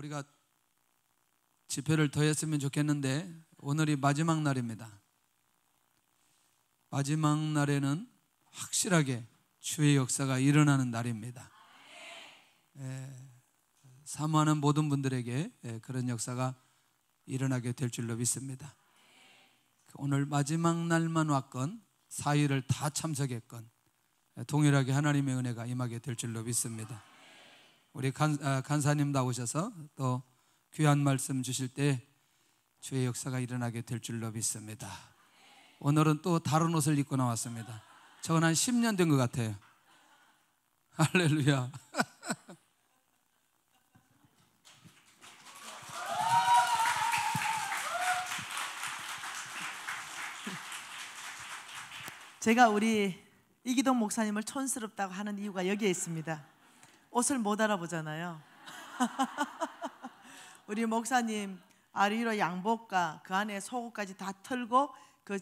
우리가 집회를 더 했으면 좋겠는데 오늘이 마지막 날입니다. 마지막 날에는 확실하게 주의 역사가 일어나는 날입니다. 사모하는 모든 분들에게 그런 역사가 일어나게 될 줄로 믿습니다. 오늘 마지막 날만 왔건 사일을 다 참석했건 동일하게 하나님의 은혜가 임하게 될 줄로 믿습니다. 우리 간사님 나오셔서 또 귀한 말씀 주실 때 주의 역사가 일어나게 될 줄로 믿습니다. 오늘은 또 다른 옷을 입고 나왔습니다. 저건 한 10년 된 것 같아요. 할렐루야. 제가 우리 이기동 목사님을 촌스럽다고 하는 이유가 여기에 있습니다. 옷을 못 알아보잖아요. 우리 목사님 아리로 양복과 그 안에 속옷까지 다 털고 그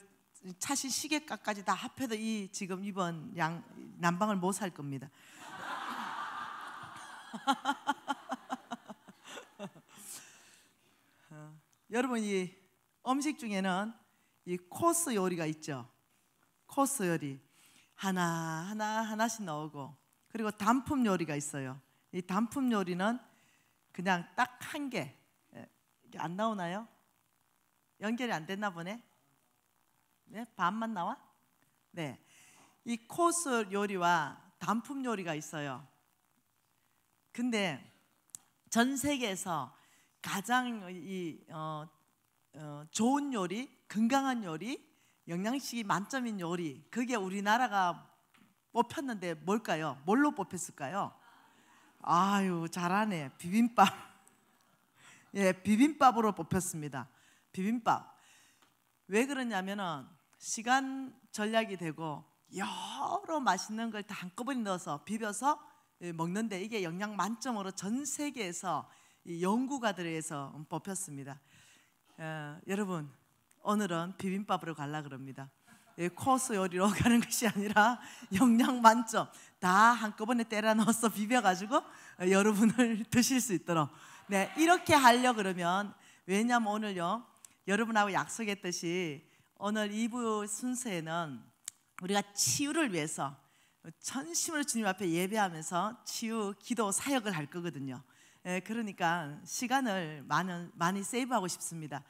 차신 시계까지 다 합해도 이 지금 이번 난방을 못 살 겁니다. 여러분, 이 음식 중에는 이 코스 요리가 있죠. 코스 요리 하나씩 나오고, 그리고 단품 요리가 있어요. 이 단품 요리는 그냥 딱 한 개. 안 나오나요? 연결이 안 됐나 보네. 네, 반만 나와? 네, 이 코스 요리와 단품 요리가 있어요. 근데 전 세계에서 가장 좋은 요리, 건강한 요리, 영양식이 만점인 요리, 그게 우리나라가 뽑혔는데 뭘까요? 뭘로 뽑혔을까요? 아유, 잘하네. 비빔밥. 예, 비빔밥으로 뽑혔습니다. 비빔밥. 왜 그러냐면은 시간 절약이 되고 여러 맛있는 걸 다 한꺼번에 넣어서 비벼서 먹는데 이게 영양 만점으로 전 세계에서 연구가들에 의해서 뽑혔습니다. 여러분, 오늘은 비빔밥으로 가려고 그럽니다. 코스 요리로 가는 것이 아니라 영양 만점 다 한꺼번에 때려 넣어서 비벼가지고 여러분을 드실 수 있도록, 네, 이렇게 하려고 그러면, 왜냐하면 오늘요 여러분하고 약속했듯이 오늘 2부 순서에는 우리가 치유를 위해서 전심으로 주님 앞에 예배하면서 치유 기도 사역을 할 거거든요. 그러니까 시간을 많이 세이브하고 싶습니다.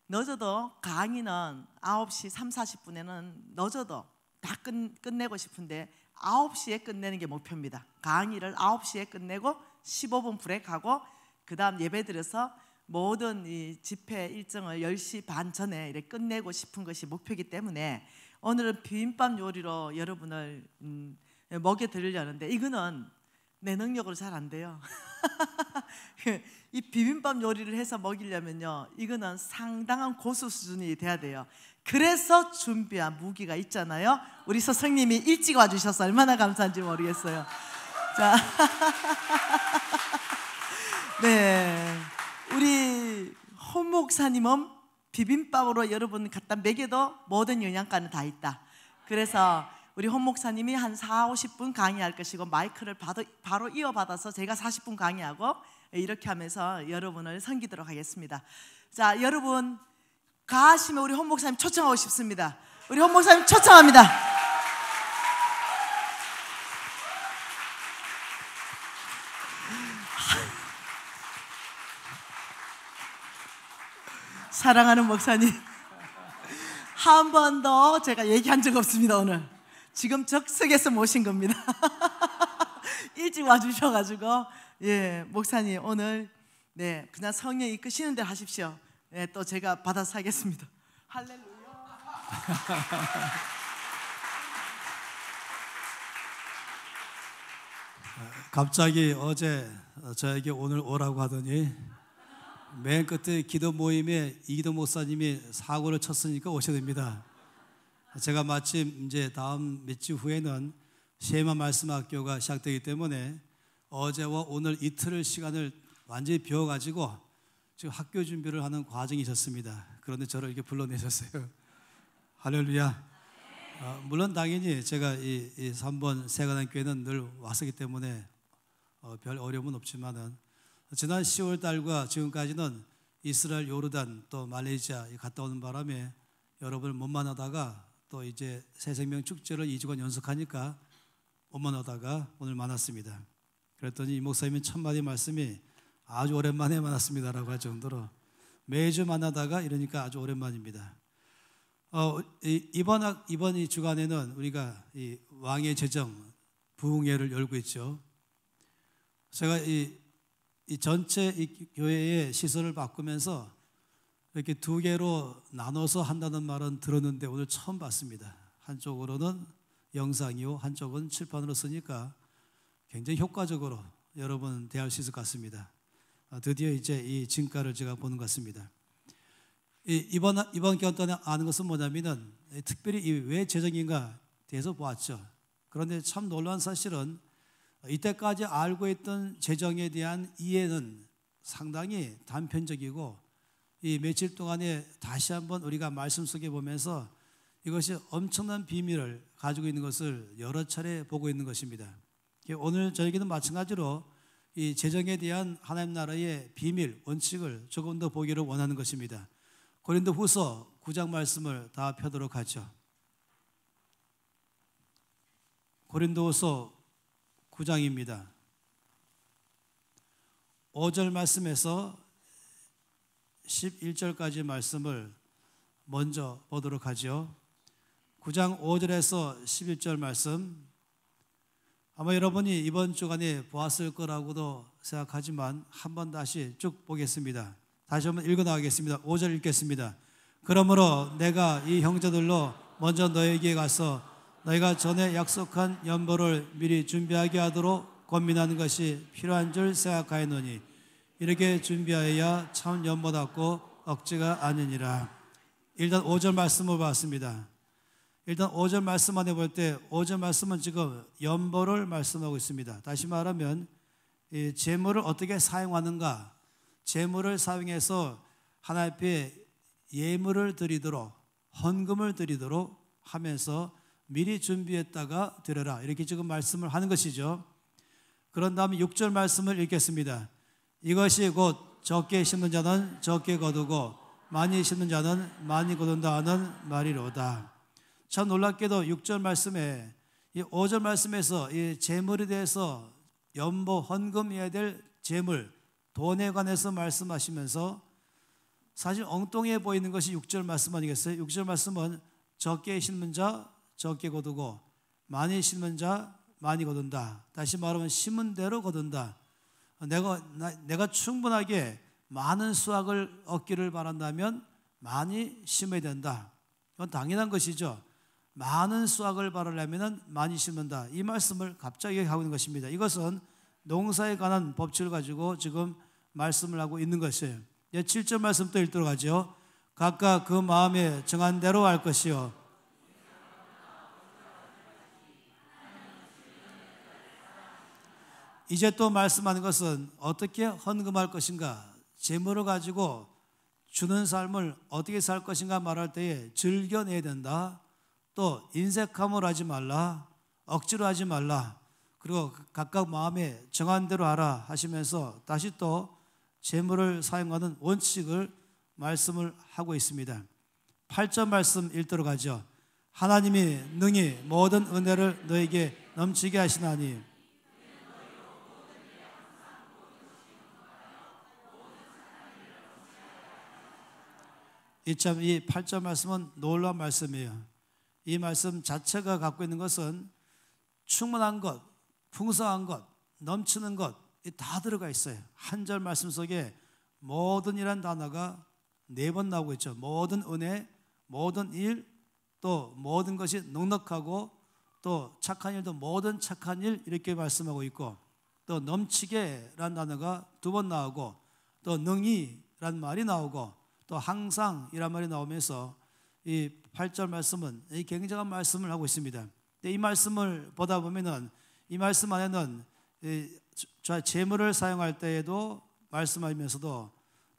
늦어도 강의는 9시 40분에는 늦어도 다 끝내고 싶은데 9시에 끝내는 게 목표입니다. 강의를 9시에 끝내고 15분 브레이크하고 그 다음 예배 드려서 모든 이 집회 일정을 10시 반 전에 이렇게 끝내고 싶은 것이 목표이기 때문에 오늘은 비빔밥 요리로 여러분을 먹여드리려는데 이거는 내 능력으로 잘 안 돼요. 이 비빔밥 요리를 해서 먹이려면요 이거는 상당한 고수 수준이 돼야 돼요. 그래서 준비한 무기가 있잖아요. 우리 스승님이 일찍 와주셔서 얼마나 감사한지 모르겠어요. 자, 네, 우리 홍 목사님은 비빔밥으로 여러분 갖다 먹여도 모든 영양가는 다 있다. 그래서 우리 홍 목사님이 한 40-50분 강의할 것이고 마이크를 바로 이어받아서 제가 40분 강의하고 이렇게 하면서 여러분을 섬기도록 하겠습니다. 자, 여러분 가시면 우리 홍 목사님 초청하고 싶습니다. 우리 홍 목사님 초청합니다. 사랑하는 목사님, 한 번도 제가 얘기한 적 없습니다. 오늘 지금 적석에서 모신 겁니다. 일찍 와주셔가지고, 예, 목사님 오늘 네 그냥 성령 이끄시는 대로 하십시오. 네, 또 제가 받아서 하겠습니다. 할렐루야. 갑자기 어제 저에게 오늘 오라고 하더니 맨 끝에 기도 모임에 이기도 목사님이 사고를 쳤으니까 오셔야 됩니다. 제가 마침 이제 다음 몇 주 후에는 쉐마 말씀 학교가 시작되기 때문에 어제와 오늘 이틀을 시간을 완전히 비워가지고 지금 학교 준비를 하는 과정이 있었습니다. 그런데 저를 이렇게 불러내셨어요. 할렐루야. 물론 당연히 제가 이 3번 세가단 교회는 늘 왔었기 때문에 별 어려움은 없지만은 지난 10월 달과 지금까지는 이스라엘, 요르단 또 말레이시아 갔다 오는 바람에 여러분을 못 만나다가 또 이제 새생명 축제를 2주간 연속하니까 못 만나다가 오늘 만났습니다. 그랬더니 이 목사님의 첫 마디 말씀이 아주 오랜만에 만났습니다라고 할 정도로 매주 만나다가 이러니까 아주 오랜만입니다. 이번 이 주간에는 우리가 이 왕의 제정 부흥회를 열고 있죠. 제가 이 전체 이 교회의 시설을 바꾸면서 이렇게 두 개로 나눠서 한다는 말은 들었는데 오늘 처음 봤습니다. 한쪽으로는 영상이요, 한쪽은 칠판으로 쓰니까 굉장히 효과적으로 여러분 대할 수 있을 것 같습니다. 드디어 이제 이 진가를 제가 보는 것 같습니다. 이번 기간 동안 아는 것은 뭐냐면은 특별히 왜 제정인가 대해서 보았죠. 그런데 참 놀라운 사실은 이때까지 알고 있던 제정에 대한 이해는 상당히 단편적이고 이 며칠 동안에 다시 한번 우리가 말씀 속에 보면서 이것이 엄청난 비밀을 가지고 있는 것을 여러 차례 보고 있는 것입니다. 오늘 저에게는 마찬가지로 이 제정에 대한 하나님 나라의 비밀, 원칙을 조금 더 보기를 원하는 것입니다. 고린도후서 9장 말씀을 다 펴도록 하죠. 고린도후서 9장입니다. 5절 말씀에서 11절까지 말씀을 먼저 보도록 하죠. 9장 5절에서 11절 말씀, 아마 여러분이 이번 주간에 보았을 거라고도 생각하지만 한번 다시 쭉 보겠습니다. 다시 한번 읽어나가겠습니다. 5절 읽겠습니다. 그러므로 내가 이 형제들로 먼저 너에게 가서 너희가 전에 약속한 연보를 미리 준비하게 하도록 권면하는 것이 필요한 줄 생각하였노니 이렇게 준비하여야 참 연보답고 억지가 아니니라. 일단 5절 말씀을 봤습니다. 일단 5절 말씀 안에 볼 때 5절 말씀은 지금 연보를 말씀하고 있습니다. 다시 말하면 이 재물을 어떻게 사용하는가, 재물을 사용해서 하나님 앞에 예물을 드리도록, 헌금을 드리도록 하면서 미리 준비했다가 드려라, 이렇게 지금 말씀을 하는 것이죠. 그런 다음에 6절 말씀을 읽겠습니다. 이것이 곧 적게 심는 자는 적게 거두고 많이 심는 자는 많이 거둔다 하는 말이로다. 참 놀랍게도 6절 말씀에 이 5절 말씀에서 이 재물에 대해서 연보 헌금해야 될 재물, 돈에 관해서 말씀하시면서 사실 엉뚱해 보이는 것이 6절 말씀 아니겠어요? 6절 말씀은 적게 심는 자 적게 거두고 많이 심는 자 많이 거둔다. 다시 말하면 심은 대로 거둔다. 내가 충분하게 많은 수확을 얻기를 바란다면 많이 심어야 된다. 이건 당연한 것이죠. 많은 수확을 바라려면 많이 심는다. 이 말씀을 갑자기 하고 있는 것입니다. 이것은 농사에 관한 법칙을 가지고 지금 말씀을 하고 있는 것이에요. 7절 말씀 또 읽도록 하죠. 각각 그 마음에 정한 대로 할 것이요. 이제 또 말씀하는 것은 어떻게 헌금할 것인가, 재물을 가지고 주는 삶을 어떻게 살 것인가 말할 때에 즐겨내야 된다. 또 인색함을 하지 말라, 억지로 하지 말라, 그리고 각각 마음에 정한 대로 하라 하시면서 다시 또 재물을 사용하는 원칙을 말씀을 하고 있습니다. 8절 말씀 읽도록 하죠. 하나님이 능히 모든 은혜를 너에게 넘치게 하시나니 이 8절 말씀은 놀라운 말씀이에요. 이 말씀 자체가 갖고 있는 것은 충분한 것, 풍성한 것, 넘치는 것 다 들어가 있어요. 한 절 말씀 속에 모든이란 단어가 4번 나오고 있죠. 모든 은혜, 모든 일, 또 모든 것이 넉넉하고 또 착한 일도 모든 착한 일 이렇게 말씀하고 있고, 또 넘치게란 단어가 2번 나오고, 또 능히란 말이 나오고, 또 항상이란 말이 나오면서 이 8절 말씀은 이 굉장한 말씀을 하고 있습니다. 이 말씀을 보다 보면은 이 말씀 안에는 재물을 사용할 때에도 말씀하면서도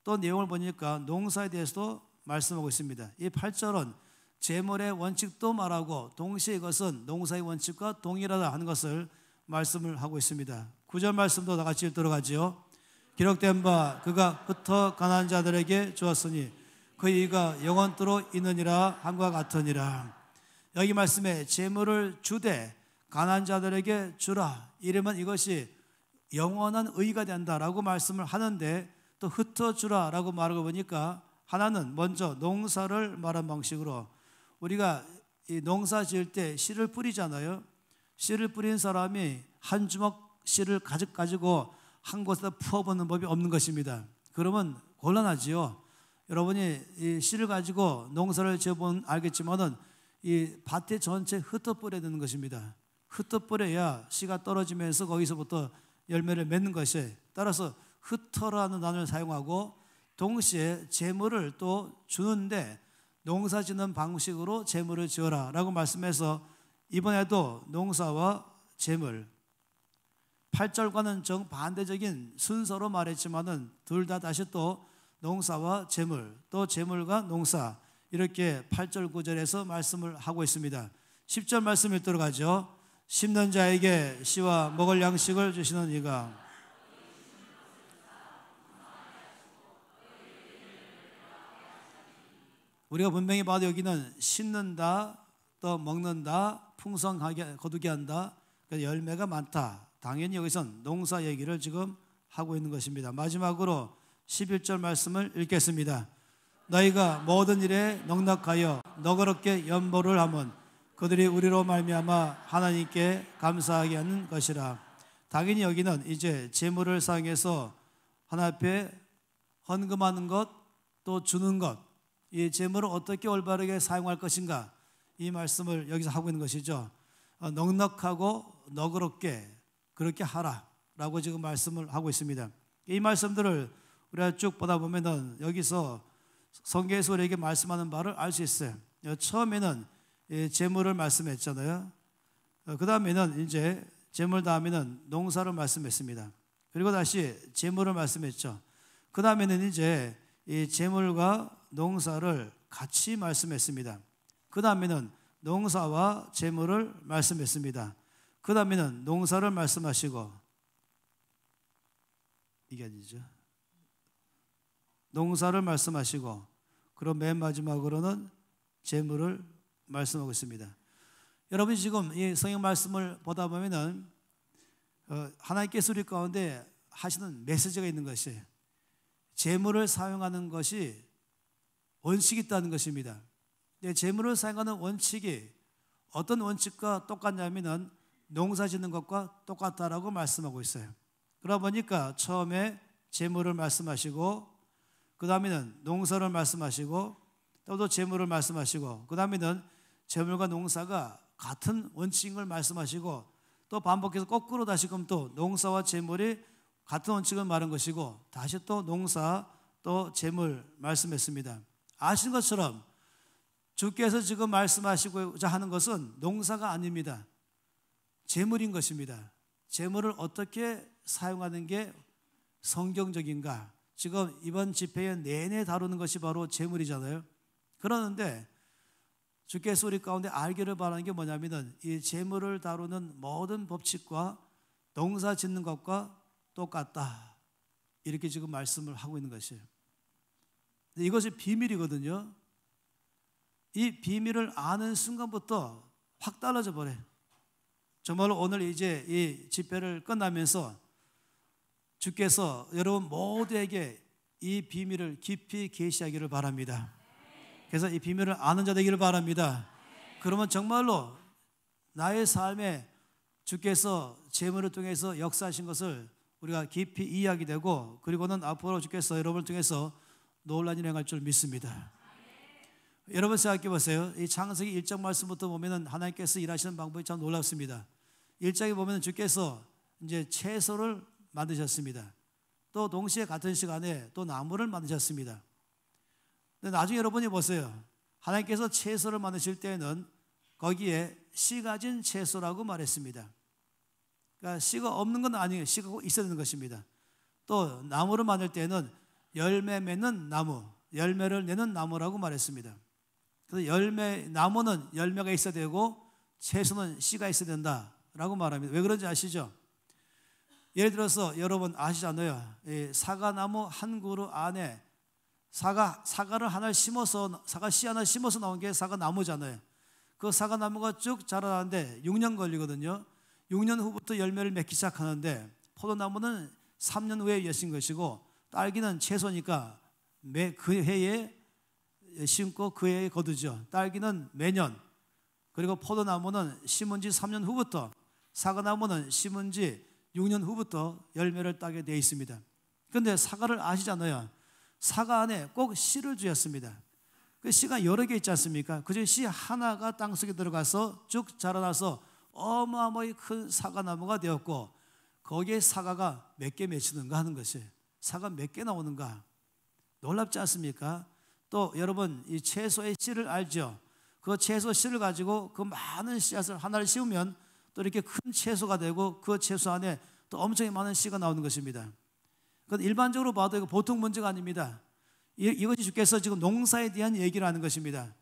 또 내용을 보니까 농사에 대해서도 말씀하고 있습니다. 이 8절은 재물의 원칙도 말하고 동시에 이것은 농사의 원칙과 동일하다 하는 것을 말씀을 하고 있습니다. 9절 말씀도 다 같이 읽도록 하죠. 기록된 바 그가 흩어 가난한 자들에게 주었으니 그 이가 영원토록 있느니라 함과 같으니라. 여기 말씀에 재물을 주되 가난한 자들에게 주라 이러면 이것이 영원한 의가 된다라고 말씀을 하는데, 또 흩어주라 라고 말하고 보니까 하나는 먼저 농사를 말한 방식으로, 우리가 이 농사 지을 때 씨를 뿌리잖아요. 씨를 뿌린 사람이 한 주먹 씨를 가지고 한 곳에다 부어보는 법이 없는 것입니다. 그러면 곤란하지요. 여러분이 이 씨를 가지고 농사를 지어보면 알겠지만은 이 밭에 전체 흩어 뿌려야 되는 것입니다. 흩어 뿌려야 씨가 떨어지면서 거기서부터 열매를 맺는 것이, 따라서 흩어라는 단어를 사용하고 동시에 재물을 또 주는데 농사 짓는 방식으로 재물을 지어라 라고 말씀해서 이번에도 농사와 재물, 8절과는 정반대적인 순서로 말했지만은 둘 다 다시 또 농사와 재물, 또 재물과 농사, 이렇게 8절 9절에서 말씀을 하고 있습니다. 10절 말씀 읽도록 하죠. 심는 자에게 씨와 먹을 양식을 주시는 이가 우리가 분명히 봐도 여기는 심는다, 또 먹는다, 풍성하게 거두게 한다, 열매가 많다. 당연히 여기선 농사 얘기를 지금 하고 있는 것입니다. 마지막으로 11절 말씀을 읽겠습니다. 너희가 모든 일에 넉넉하여 너그럽게 연보를 하면 그들이 우리로 말미암아 하나님께 감사하게 하는 것이라. 당연히 여기는 이제 재물을 사용해서 하나님 앞에 헌금하는 것, 또 주는 것, 이 재물을 어떻게 올바르게 사용할 것인가, 이 말씀을 여기서 하고 있는 것이죠. 넉넉하고 너그럽게 그렇게 하라라고 지금 말씀을 하고 있습니다. 이 말씀들을 우리가 쭉 보다 보면은 여기서 성경에서 우리에게 말씀하는 바를 알 수 있어요. 처음에는 재물을 말씀했잖아요. 그 다음에는 이제 재물 다음에는 농사를 말씀했습니다. 그리고 다시 재물을 말씀했죠. 그 다음에는 이제 이 재물과 농사를 같이 말씀했습니다. 그 다음에는 농사와 재물을 말씀했습니다. 그 다음에는 농사를 말씀하시고, 이게 아니죠. 농사를 말씀하시고, 그리고 맨 마지막으로는 재물을 말씀하고 있습니다. 여러분이 지금 이 성경 말씀을 보다 보면은 하나님께서 우리 가운데 하시는 메시지가 있는 것이, 재물을 사용하는 것이 원칙이 있다는 것입니다. 재물을 사용하는 원칙이 어떤 원칙과 똑같냐면은 농사 짓는 것과 똑같다라고 말씀하고 있어요. 그러다 보니까 처음에 재물을 말씀하시고, 그 다음에는 농사를 말씀하시고, 또 재물을 말씀하시고, 그 다음에는 재물과 농사가 같은 원칙인 걸 말씀하시고, 또 반복해서 거꾸로 다시금 또 농사와 재물이 같은 원칙을 말한 것이고, 다시 또 농사 또 재물 말씀했습니다. 아시는 것처럼 주께서 지금 말씀하시고자 하는 것은 농사가 아닙니다. 재물인 것입니다. 재물을 어떻게 사용하는 게 성경적인가? 지금 이번 집회에 내내 다루는 것이 바로 재물이잖아요. 그러는데 주께서 우리 가운데 알기를 바라는 게 뭐냐면은 이 재물을 다루는 모든 법칙과 농사 짓는 것과 똑같다, 이렇게 지금 말씀을 하고 있는 것이에요. 이것이 비밀이거든요. 이 비밀을 아는 순간부터 확 달라져 버려요. 정말로 오늘 이제 이 집회를 끝나면서 주께서 여러분 모두에게 이 비밀을 깊이 계시하기를 바랍니다. 그래서 이 비밀을 아는 자 되기를 바랍니다. 그러면 정말로 나의 삶에 주께서 재물을 통해서 역사하신 것을 우리가 깊이 이해하게 되고, 그리고는 앞으로 주께서 여러분을 통해서 놀라운 일을 행할 줄 믿습니다. 여러분 생각해 보세요. 이 창세기 1장 말씀부터 보면은 하나님께서 일하시는 방법이 참 놀랍습니다. 1장에 보면은 주께서 이제 채소를 만드셨습니다. 또 동시에 같은 시간에 또 나무를 만드셨습니다. 근데 나중에 여러분이 보세요. 하나님께서 채소를 만드실 때는 거기에 씨 가진 채소라고 말했습니다. 그러니까 씨가 없는 건 아니에요. 씨가 꼭 있어야 되는 것입니다. 또 나무를 만들 때는 열매 맺는 나무, 열매를 내는 나무라고 말했습니다. 그래서 나무는 열매가 있어야 되고 채소는 씨가 있어야 된다라고 말합니다. 왜 그런지 아시죠? 예를 들어서 여러분 아시잖아요. 이 사과나무 한 그루 안에 사과를 하나 심어서, 사과 씨 하나 심어서 나온 게 사과나무잖아요. 그 사과나무가 쭉 자라나는데 6년 걸리거든요. 6년 후부터 열매를 맺기 시작하는데, 포도나무는 3년 후에 여신 것이고, 딸기는 채소니까 그 해에 심고 그 해에 거두죠. 딸기는 매년, 그리고 포도나무는 심은 지 3년 후부터, 사과나무는 심은 지 6년 후부터 열매를 따게 되어 있습니다. 그런데 사과를 아시잖아요. 사과 안에 꼭 씨를 주었습니다. 그 씨가 여러 개 있지 않습니까? 그중 씨 하나가 땅속에 들어가서 쭉 자라나서 어마어마하게 큰 사과나무가 되었고, 거기에 사과가 몇 개 맺히는가 하는 것이에요. 사과 몇 개 나오는가? 놀랍지 않습니까? 또 여러분, 이 채소의 씨를 알죠? 그 채소 씨를 가지고 그 많은 씨앗을 하나를 씌우면 또 이렇게 큰 채소가 되고, 그 채소 안에 또 엄청 많은 씨가 나오는 것입니다. 그건 일반적으로 봐도 이거 보통 문제가 아닙니다. 이것이 주께서 지금 농사에 대한 얘기를 하는 것입니다.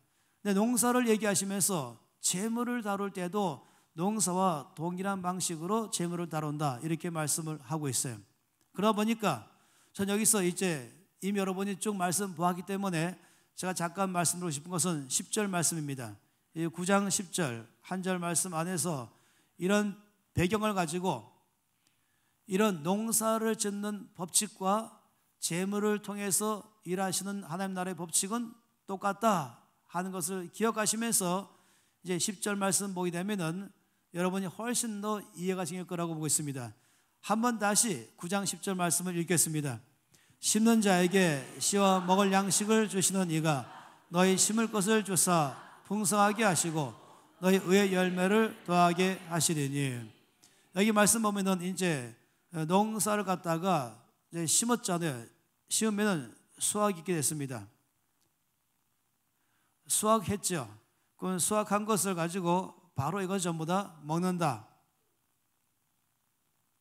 근데 농사를 얘기하시면서 재물을 다룰 때도 농사와 동일한 방식으로 재물을 다룬다, 이렇게 말씀을 하고 있어요. 그러다 보니까 전 여기서 이제 이미 여러분이 쭉 말씀 보았기 때문에 제가 잠깐 말씀드리고 싶은 것은 10절 말씀입니다. 9장 10절 한 절 말씀 안에서 이런 배경을 가지고 이런 농사를 짓는 법칙과 재물을 통해서 일하시는 하나님 나라의 법칙은 똑같다 하는 것을 기억하시면서 이제 10절 말씀 보게 되면은 여러분이 훨씬 더 이해가 생길 거라고 보고 있습니다. 한번 다시 9장 10절 말씀을 읽겠습니다. 심는 자에게 씨와 먹을 양식을 주시는 이가 너희 심을 것을 주사 풍성하게 하시고 너희 의의 열매를 더하게 하시리니. 여기 말씀 보면은 이제 농사를 갖다가 이제 심었잖아요. 심으면은 수확이 있게 됐습니다. 수확했죠. 그럼 수확한 것을 가지고 바로 이걸 전부 다 먹는다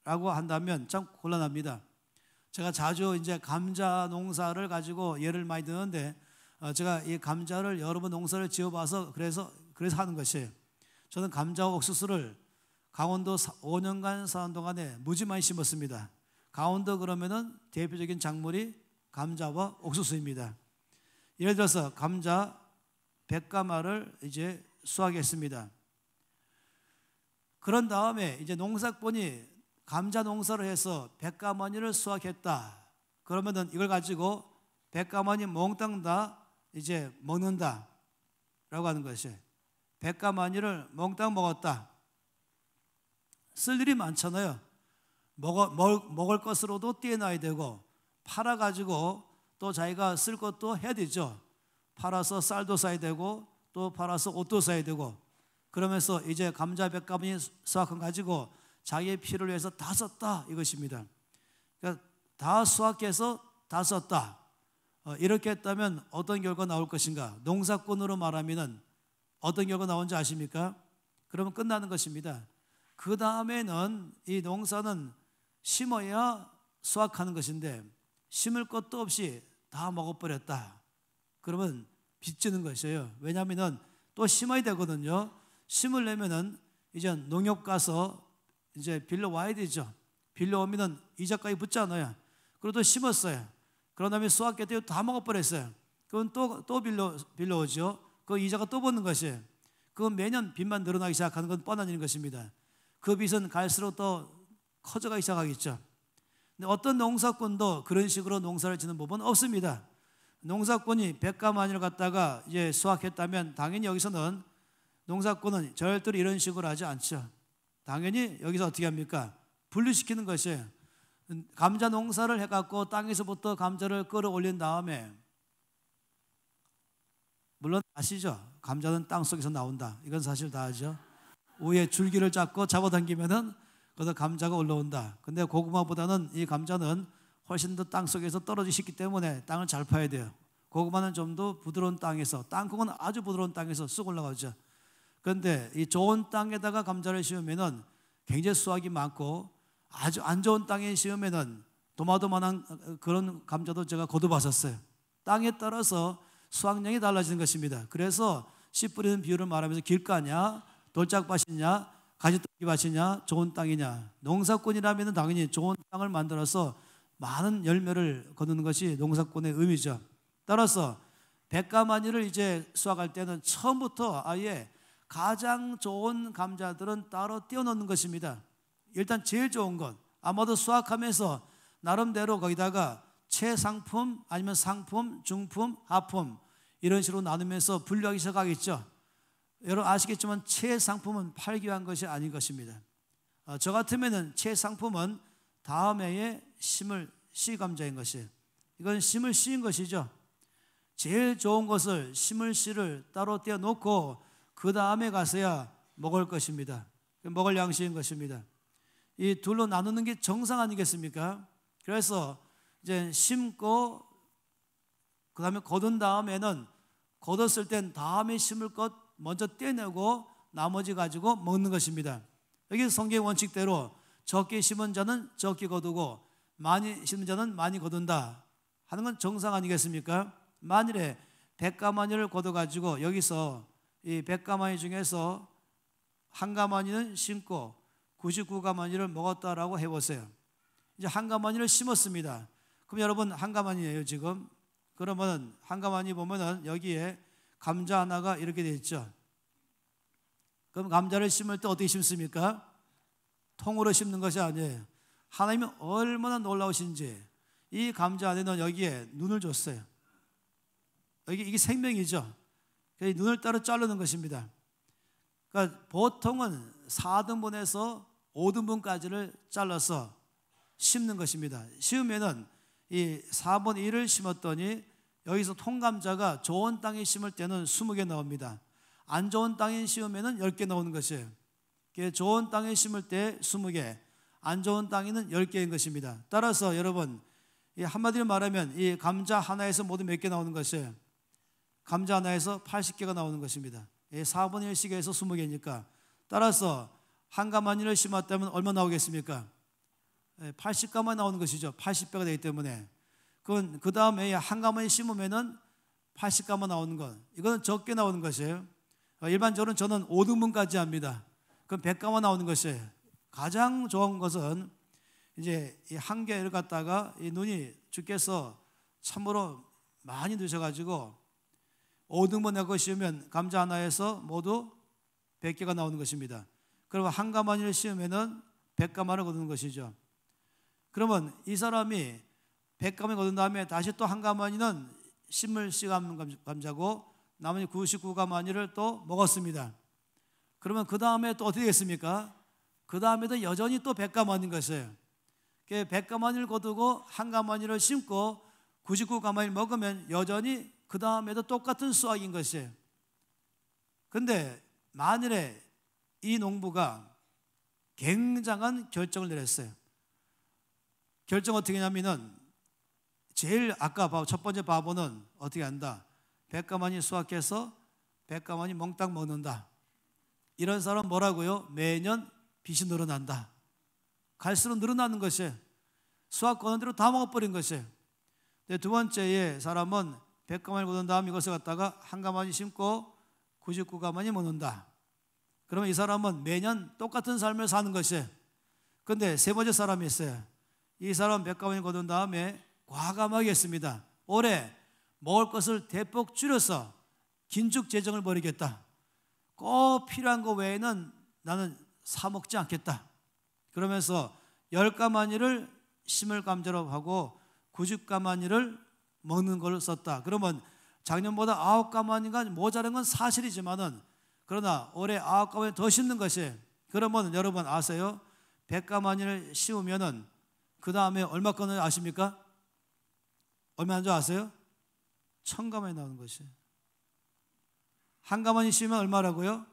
라고 한다면 참 곤란합니다. 제가 자주 이제 감자 농사를 가지고 예를 많이 드는데, 제가 이 감자를 여러 번 농사를 지어봐서 그래서 하는 것이에요. 저는 감자 옥수수를 강원도 5년간 사는 동안에 무지 많이 심었습니다. 강원도 그러면은 대표적인 작물이 감자와 옥수수입니다. 예를 들어서 감자 100가마를 이제 수확했습니다. 그런 다음에 이제 농사꾼이 감자 농사를 해서 100가마니를 수확했다. 그러면은 이걸 가지고 100가마니 몽땅 다 이제 먹는다 라고 하는 것이에요. 100가마니를 몽땅 먹었다. 쓸 일이 많잖아요. 먹을 것으로도 떼어놔야 되고, 팔아가지고 또 자기가 쓸 것도 해야 되죠. 팔아서 쌀도 사야 되고, 또 팔아서 옷도 사야 되고, 그러면서 이제 감자 100가마니 수확한 가지고 자기의 필요를 위해서 다 썼다, 이것입니다. 그러니까 다 수확해서 다 썼다. 이렇게 했다면 어떤 결과 나올 것인가? 농사꾼으로 말하면 어떤 결과 나온지 아십니까? 그러면 끝나는 것입니다. 그 다음에는 이 농사는 심어야 수확하는 것인데 심을 것도 없이 다 먹어버렸다. 그러면 빚지는 것이에요. 왜냐하면 또 심어야 되거든요. 심으려면은 이제 농협 가서 이제 빌려 와야 되죠. 빌려 오면은 이자까지 붙잖아요. 그리고 또 심었어요. 그런 다음에 수확했더니 다 먹어버렸어요. 그건 또 빌려 오죠. 그 이자가 또 붙는 것이에요. 그건 매년 빚만 늘어나기 시작하는 건 뻔한 일인 것입니다. 그 빚은 갈수록 더 커져가기 시작하겠죠. 근데 어떤 농사꾼도 그런 식으로 농사를 짓는 법은 없습니다. 농사꾼이 100가마니를 갖다가 이제 수확했다면 당연히 여기서는 농사꾼은 절대로 이런 식으로 하지 않죠. 당연히 여기서 어떻게 합니까? 분리시키는 것이에요. 감자 농사를 해갖고 땅에서부터 감자를 끌어올린 다음에, 물론 아시죠? 감자는 땅속에서 나온다. 이건 사실 다 아죠. 위에 줄기를 잡아당기면은 거기서 감자가 올라온다. 근데 고구마보다는 이 감자는 훨씬 더 땅속에서 떨어지기 쉽기 때문에 땅을 잘 파야 돼요. 고구마는 좀 더 부드러운 땅에서, 땅콩은 아주 부드러운 땅에서 쑥 올라가죠. 그런데 이 좋은 땅에다가 감자를 심으면은 굉장히 수확이 많고, 아주 안 좋은 땅에 심으면은 도마도만한 그런 감자도 제가 거둬봤었어요. 땅에 따라서 수확량이 달라지는 것입니다. 그래서 씨 뿌리는 비율을 말하면서 길가냐 돌짝밭이냐 가지떡이 밭이냐 좋은 땅이냐. 농사꾼이라면 당연히 좋은 땅을 만들어서 많은 열매를 거두는 것이 농사꾼의 의미죠. 따라서 백가마니를 이제 수확할 때는 처음부터 아예 가장 좋은 감자들은 따로 떼어놓는 것입니다. 일단 제일 좋은 것, 아마도 수확하면서 나름대로 거기다가 최상품 아니면 상품, 중품, 하품 이런 식으로 나누면서 분류하기 시작하겠죠. 여러분 아시겠지만 최상품은 팔기 위한 것이 아닌 것입니다. 저 같으면은 최상품은 다음 해에 심을 씨감자인 것이에요. 이건 심을 씨인 것이죠. 제일 좋은 것을 심을 씨를 따로 떼어놓고 그 다음에 가서야 먹을 것입니다. 먹을 양식인 것입니다. 이 둘로 나누는 게 정상 아니겠습니까? 그래서 이제 심고 그 다음에 거둔 다음에는 거뒀을 땐 다음에 심을 것 먼저 떼내고 나머지 가지고 먹는 것입니다. 여기 성경 원칙대로 적게 심은 자는 적게 거두고 많이 심은 자는 많이 거둔다 하는 건 정상 아니겠습니까? 만일에 100가마니를 거둬가지고 여기서 이 100가마니 중에서 한 가마니는 심고 99가마니를 먹었다라고 해보세요. 이제 한 가마니를 심었습니다. 그럼 여러분 한 가마니예요 지금. 그러면 한 가마니 보면은 여기에 감자 하나가 이렇게 되어 있죠. 그럼 감자를 심을 때 어떻게 심습니까? 통으로 심는 것이 아니에요. 하나님이 얼마나 놀라우신지 이 감자 안에는 여기에 눈을 줬어요. 이게 생명이죠. 눈을 따로 자르는 것입니다. 그러니까 보통은 4등분에서 5등분까지를 잘라서 심는 것입니다. 심으면은 이 4분 1을 심었더니 여기서 통감자가 좋은 땅에 심을 때는 20개 나옵니다. 안 좋은 땅에 심으면은 10개 나오는 것이에요. 좋은 땅에 심을 때 20개, 안 좋은 땅에는 10개인 것입니다. 따라서 여러분 한마디로 말하면 이 감자 하나에서 모두 몇 개 나오는 것이에요? 감자 하나에서 80개가 나오는 것입니다. 4분의 1씩에서 20개니까 따라서 한 가마니를 심었다면 얼마 나오겠습니까? 80가마니 나오는 것이죠. 80배가 되기 때문에 그건 그 다음에 한 가마니 심으면은 80가마 나오는 것, 이거는 적게 나오는 것이에요. 일반적으로 저는 5등분까지 합니다. 그럼 100가마 나오는 것이에요. 가장 좋은 것은 이제 한 개를 갖다가 이 눈이 주께서 참으로 많이 드셔가지고 5등분 내고 씌우면 감자 하나에서 모두 100개가 나오는 것입니다. 그러면 한 가마니를 씌우면은 100가마를 거두는 것이죠. 그러면 이 사람이 100가마를 거둔 다음에 다시 또 한 가마니는 심을 씨감는 감자고 나머지 99가마니를 또 먹었습니다. 그러면 그 다음에 또 어떻게 됐습니까? 그 다음에도 여전히 또 100가마니인 것이에요. 100가마니를 거두고 한 가마니를 심고 99가마니를 먹으면 여전히 그 다음에도 똑같은 수확인 것이에요. 그런데 만일에 이 농부가 굉장한 결정을 내렸어요. 결정 어떻게 하냐면은 제일 아까 첫 번째 바보는 어떻게 한다? 100가마니 수확해서 100가마니 몽땅 먹는다. 이런 사람 뭐라고요? 매년 빚이 늘어난다. 갈수록 늘어나는 것이에요. 수확 거는 대로 다 먹어버린 것이에요. 두 번째의 사람은 100가마니 거둔 다음 이것을 갖다가 한 가마니 심고 99가마니 먹는다. 그러면 이 사람은 매년 똑같은 삶을 사는 것이에요. 그런데 세 번째 사람이 있어요. 이 사람은 100가마니 거둔 다음에 과감하게 했습니다. 올해 먹을 것을 대폭 줄여서 긴축 재정을 벌이겠다. 꼭 필요한 것 외에는 나는 사 먹지 않겠다. 그러면서 10가마니를 심을 감자로 하고 90가마니를 먹는 걸 썼다. 그러면 작년보다 9가마니가 모자란 건 사실이지만은 그러나 올해 9가마니 더 심는 것이, 그러면 여러분 아세요? 100가마니를 심으면은 그 다음에 얼마 건을 아십니까? 얼마인 줄 아세요? 1000가마니 나오는 것이에요. 한 가마니 심으면 얼마라고요?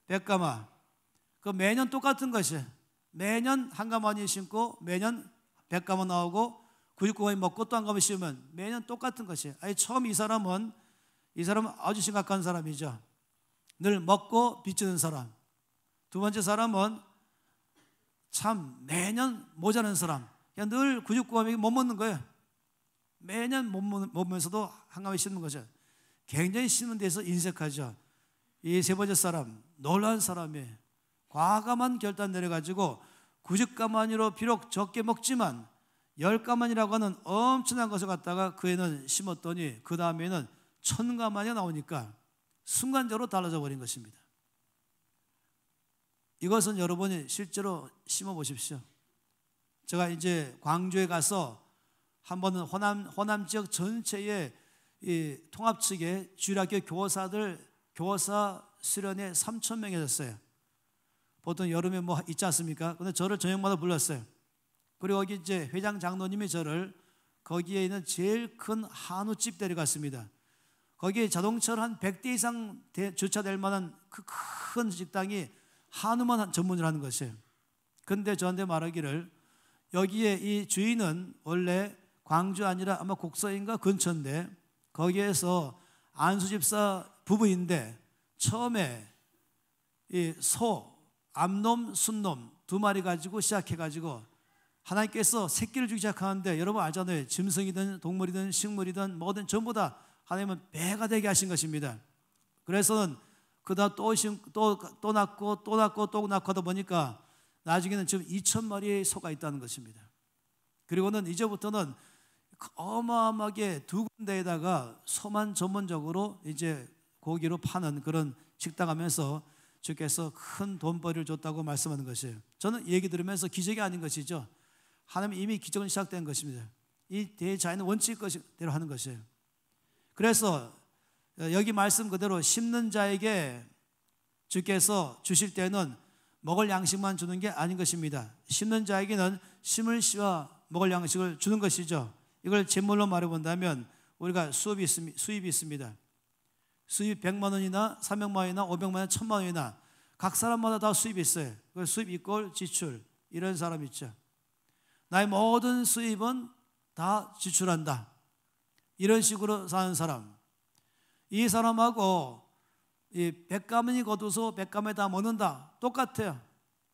100가마. 그 매년 똑같은 것이에요. 매년 한 가마니 심고 매년 100가마 나오고 99가마니 먹고 또 한 가마니 심으면 매년 똑같은 것이에요. 아니 처음 이 사람은 아주 심각한 사람이죠. 늘 먹고 빚지는 사람. 두 번째 사람은 참 매년 모자란 사람. 그냥 늘 99가마니 못 먹는 거예요. 매년 못 먹으면서도 한 가마니 심는 거죠. 굉장히 심는 데서 인색하죠. 이 세 번째 사람 놀라운 사람이에요. 과감한 결단 내려가지고 90가마니로 비록 적게 먹지만 10가마니라고 하는 엄청난 것을 갖다가 그 애는 심었더니 그 다음에는 1000가마니가 나오니까 순간적으로 달라져 버린 것입니다. 이것은 여러분이 실제로 심어 보십시오. 제가 이제 광주에 가서 한 번은 호남 지역 전체의 이 통합 측에 주일학교 교사들 교사 수련회 3,000명이 됐어요. 보통 여름에 뭐 있지 않습니까? 근데 저를 저녁마다 불렀어요. 그리고 거기 이제 회장 장로님이 저를 거기에 있는 제일 큰 한우집 데려갔습니다. 거기에 자동차를 한 100대 이상 주차될 만한 그 큰 식당이 한우만 전문으로 하는 것이에요. 근데 저한테 말하기를 여기에 이 주인은 원래 광주 아니라 아마 곡서인가 근처인데 거기에서 안수집사 부부인데 처음에 이 소, 암놈, 순놈 2마리 가지고 시작해가지고 하나님께서 새끼를 주기 시작하는데 여러분 알잖아요. 짐승이든 동물이든 식물이든 뭐든 전부 다 하나님은 배가 되게 하신 것입니다. 그래서는 그다음 또 낳고 또 낳고 또 낳고 하다 보니까 나중에는 지금 2,000마리의 소가 있다는 것입니다. 그리고는 이제부터는 어마어마하게 두 군데에다가 소만 전문적으로 이제 고기로 파는 그런 식당하면서 주께서 큰 돈벌이를 줬다고 말씀하는 것이에요. 저는 얘기 들으면서 기적이 아닌 것이죠. 하나님 이미 기적은 시작된 것입니다. 이 대자연은 원칙대로 하는 것이에요. 그래서 여기 말씀 그대로 심는 자에게 주께서 주실 때는 먹을 양식만 주는 게 아닌 것입니다. 심는 자에게는 심을 씨와 먹을 양식을 주는 것이죠. 이걸 제물로 말해본다면 우리가 수입이 있습니다. 수입 100만 원이나 300만 원이나 500만 원, 1000만 원이나 각 사람마다 다 수입이 있어요. 그 수입 이꼴 지출 이런 사람 있죠. 나의 모든 수입은 다 지출한다. 이런 식으로 사는 사람. 이 사람하고 이 100가마니 거둬서 100가마니 다 먹는다. 똑같아요.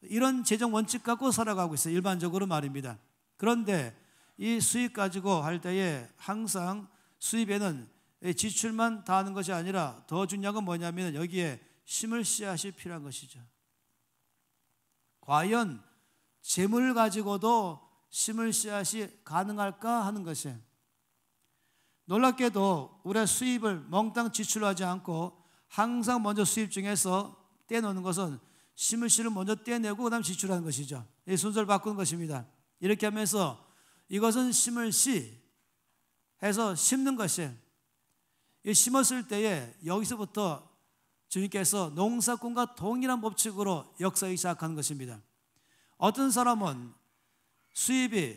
이런 재정 원칙 갖고 살아가고 있어요. 일반적으로 말입니다. 그런데 이 수입 가지고 할 때에 항상 수입에는 지출만 다 하는 것이 아니라 더 중요한 건 뭐냐면 여기에 심을 씨앗이 필요한 것이죠. 과연 재물 가지고도 심을 씨앗이 가능할까 하는 것이에요. 놀랍게도 우리의 수입을 몽땅 지출하지 않고 항상 먼저 수입 중에서 떼놓는 것은 심을 씨를 먼저 떼내고 그 다음 지출하는 것이죠. 이 순서를 바꾸는 것입니다. 이렇게 하면서 이것은 심을 씨 해서 심는 것이에요. 이 심었을 때에 여기서부터 주님께서 농사꾼과 동일한 법칙으로 역사하기 시작하는 것입니다. 어떤 사람은 수입이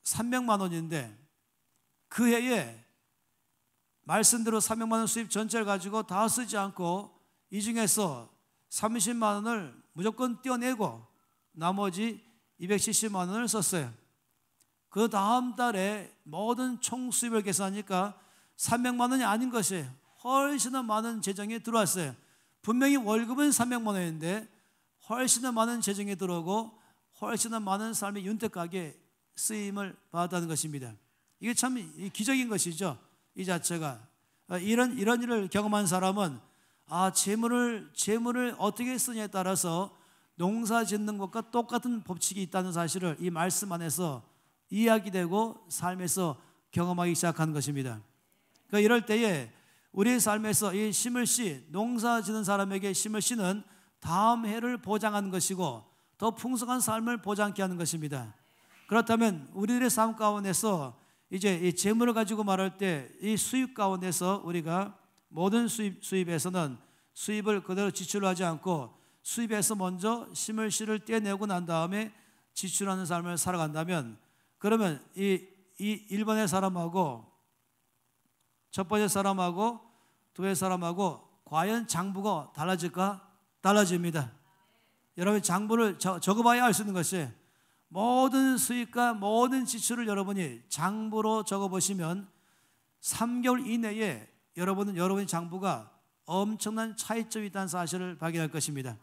300만 원인데 그 해에 말씀대로 300만 원 수입 전체를 가지고 다 쓰지 않고 이 중에서 30만 원을 무조건 떼어내고 나머지 270만 원을 썼어요. 그 다음 달에 모든 총 수입을 계산하니까 300만 원이 아닌 것이에요. 훨씬 더 많은 재정이 들어왔어요. 분명히 월급은 300만 원인데 훨씬 더 많은 재정이 들어오고 훨씬 더 많은 삶의 윤택하게 쓰임을 받았다는 것입니다. 이게 참 기적인 것이죠. 이 자체가 이런 일을 경험한 사람은 재물을 어떻게 쓰냐에 따라서 농사 짓는 것과 똑같은 법칙이 있다는 사실을 이 말씀 안에서 이야기되고 삶에서 경험하기 시작하는 것입니다. 그러니까 이럴 때에 우리의 삶에서 이 심을 씨, 농사 짓는 사람에게 심을 씨는 다음 해를 보장하는 것이고 더 풍성한 삶을 보장케 하는 것입니다. 그렇다면 우리들의 삶 가운데서 이제 이 재물을 가지고 말할 때 이 수입 가운데서 우리가 모든 수입에서는 수입을 그대로 지출하지 않고 수입에서 먼저 심을 씨를 떼내고 난 다음에 지출하는 삶을 살아간다면 그러면 이 1번의 사람하고 첫 번째 사람하고 두 번째 사람하고 과연 장부가 달라질까? 달라집니다. 여러분 장부를 적어봐야 알 수 있는 것이 모든 수입과 모든 지출을 여러분이 장부로 적어보시면 3개월 이내에 여러분의 장부가 엄청난 차이점이 있다는 사실을 발견할 것입니다.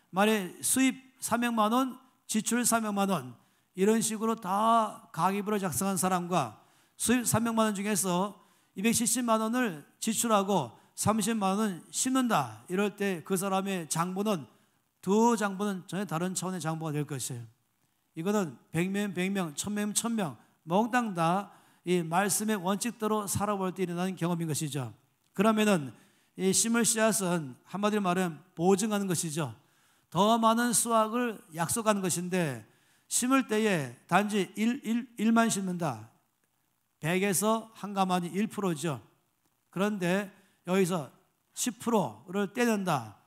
만약 수입 300만 원, 지출 300만 원 이런 식으로 다 가계부를 작성한 사람과 수입 300만 원 중에서 270만 원을 지출하고 30만 원은 심는다 이럴 때 그 사람의 장부는 두 장부는 전혀 다른 차원의 장부가 될 것이에요. 이거는 100명, 100명, 1000명, 1000명 몽땅 다 이 말씀의 원칙대로 살아볼 때 일어나는 경험인 것이죠. 그러면은 이 심을 씨앗은 한마디로 말하면 보증하는 것이죠. 더 많은 수확을 약속하는 것인데 심을 때에 단지 1만 심는다. 100에서 한 가마니 1%죠. 그런데 여기서 10%를 떼낸다.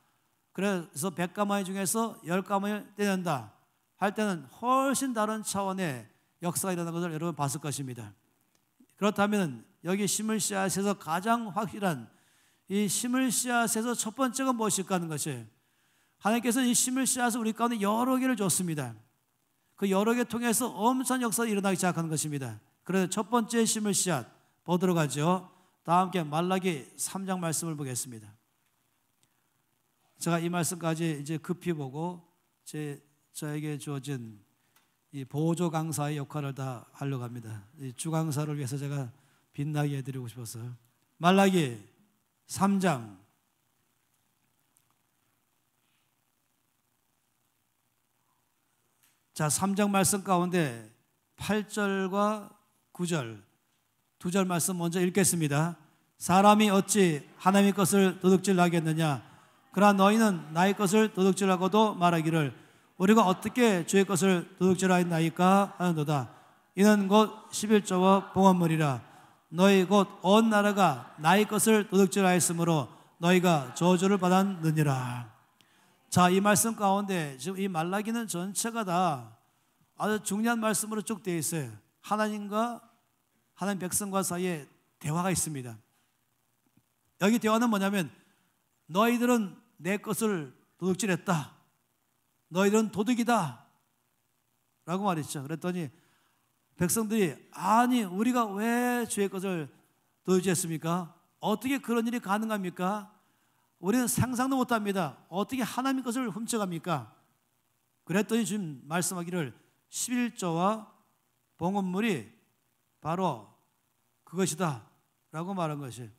그래서 100가마니 중에서 10가마니를 떼낸다 할 때는 훨씬 다른 차원의 역사가 일어나는 것을 여러분 봤을 것입니다. 그렇다면 여기 심을 씨앗에서 가장 확실한 이 심을 씨앗에서 첫 번째가 무엇일까 하는 것이에요. 하나님께서는 이 심을 씨앗을 우리 가운데 여러 개를 줬습니다. 그 여러 개 통해서 엄청난 역사가 일어나기 시작하는 것입니다. 그래서 첫 번째 심을 씨앗 보도록 하죠. 다 함께 말라기 3장 말씀을 보겠습니다. 제가 이 말씀까지 이제 급히 보고 저에게 주어진 이 보조 강사의 역할을 다 하려고 합니다. 이 주 강사를 위해서 제가 빛나게 해드리고 싶었어요. 말라기 3장 자 3장 말씀 가운데 8절과 9절 두 절 말씀 먼저 읽겠습니다. 사람이 어찌 하나님의 것을 도둑질하겠느냐? 그러나 너희는 나의 것을 도둑질하고도 말하기를 우리가 어떻게 주의 것을 도둑질하였나이까 하는도다. 이는 곧 11조와 봉헌물이라. 너희 곧 온 나라가 나의 것을 도둑질하였으므로 너희가 저주를 받았느니라. 자, 이 말씀 가운데 지금 이 말라기는 전체가 다 아주 중요한 말씀으로 쭉 되어 있어요. 하나님과 하나님 백성과 사이에 대화가 있습니다. 여기 대화는 뭐냐면 너희들은 내 것을 도둑질했다. 너희들은 도둑이다 라고 말했죠. 그랬더니 백성들이 아니 우리가 왜 주의 것을 도둑질했습니까? 어떻게 그런 일이 가능합니까? 우리는 상상도 못합니다. 어떻게 하나님의 것을 훔쳐갑니까? 그랬더니 지금 말씀하기를 11조와 봉헌물이 바로 그것이다 라고 말한 것이에요.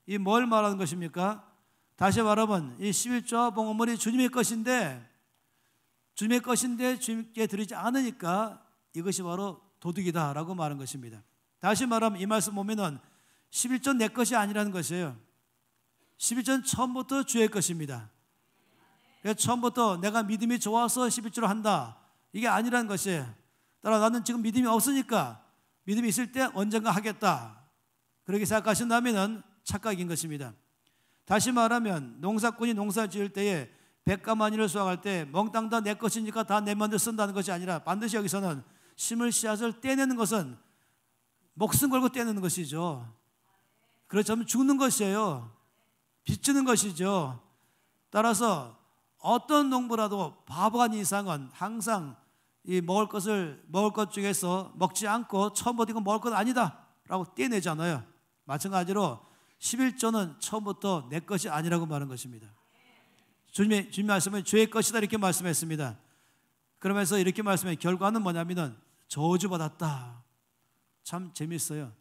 이 뭘 말하는 것입니까? 다시 말하면 이 11조와 봉헌물이 주님의 것인데 주님께 드리지 않으니까 이것이 바로 도둑이다 라고 말한 것입니다. 다시 말하면 이 말씀 보면은 11조 내 것이 아니라는 것이에요. 11조는 처음부터 주의 것입니다. 그래서 처음부터 내가 믿음이 좋아서 11조를 한다 이게 아니라는 것이에요. 따라 나는 지금 믿음이 없으니까 믿음이 있을 때 언젠가 하겠다 그렇게 생각하신다면 착각인 것입니다. 다시 말하면 농사꾼이 농사 지을 때에 100가마니를 수확할 때 몽땅 다 내 것이니까 다 내 마음대로 쓴다는 것이 아니라 반드시 여기서는 심을 씨앗을 떼내는 것은 목숨 걸고 떼내는 것이죠. 그렇다면 죽는 것이에요. 빚지는 것이죠. 따라서 어떤 농부라도 바보가 아닌 이상은 항상 이 먹을 것 중에서 먹지 않고 처음부터 이거 먹을 것 아니다 라고 떼내잖아요. 마찬가지로 11조는 처음부터 내 것이 아니라고 말한 것입니다. 주님 말씀은 주의 것이다 이렇게 말씀했습니다. 그러면서 이렇게 말씀해 결과는 뭐냐면은 저주받았다. 참 재밌어요.